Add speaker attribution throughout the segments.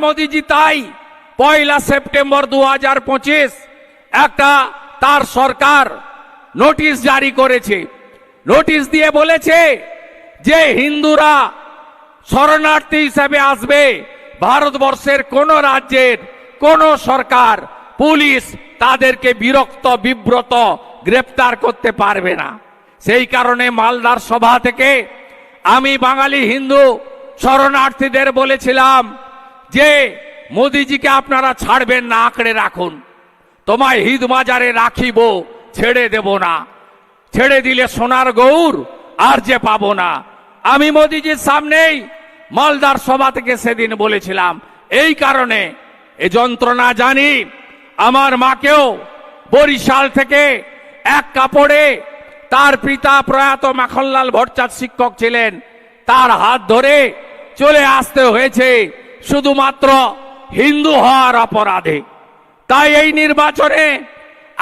Speaker 1: মোদিজি তাই 1 সেপ্টেম্বর 2025 একটা তার সরকার নোটিশ জারি করেছে। নোটিশ দিয়ে বলেছে যে হিন্দুরা শরণার্থী হিসেবে আসবে, ভারতবর্ষের কোন রাজ্যের কোন সরকার পুলিশ তাদেরকে বিব্রত গ্রেফতার করতে পারবে না। সেই কারণে মালদার সভা থেকে আমি বাঙালি হিন্দু শরণার্থীদের বলেছিলাম যে মোদিজিকে আপনারা ছাড়বেন না, আঁকড়ে রাখুন, তোমায় হিদ মাজারে রাখিব, ছেড়ে দেব না, ছেড়ে দিলে সোনার গৌর আর যে পাবো না। আমি মোদিজির সামনেই মালদার সভা থেকে সেদিন বলেছিলাম। এই কারণে এ যন্ত্রণা জানি। আমার মাকেও বরিশাল থেকে এক কাপড়ে তার পিতা প্রয়াত মাখনলাল ভট্টাচার্য শিক্ষক ছিলেন, তার হাত ধরে চলে আসতে হয়েছে শুধুমাত্র হিন্দু হওয়ার অপরাধে। তাই এই নির্বাচনে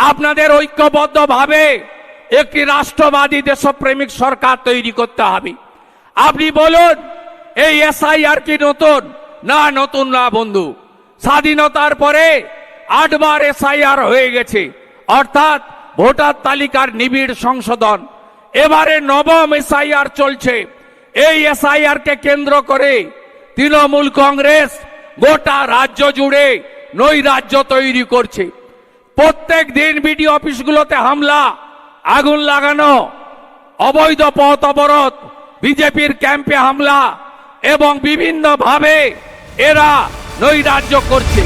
Speaker 1: আপনাদের ঐক্যবদ্ধভাবে একটি রাষ্ট্রবাদী দেশপ্রেমিক সরকার তৈরি করতে হবে। আপনি বলুন, এই এসআইআর কি নতুন? না, নতুন না বন্ধু। স্বাধীনতার পরে 8 বার এসআইআর হয়ে গেছে, অর্থাৎ ভোটার তালিকার নিবিড় সংশোধন। এবারে 9ম এসআইআর চলছে। এই এসআইআর কে কেন্দ্র করে তৃণমূল কংগ্রেস গোটা রাজ্য জুড়ে নৈরাজ্য তৈরি করছে। প্রত্যেক দিন বিডিও অফিসগুলোতে হামলা, আগুন লাগানো, অবৈধ পথ অবরোধ, বিজেপির ক্যাম্পে হামলা এবং বিভিন্নভাবে এরা নৈরাজ্য করছে।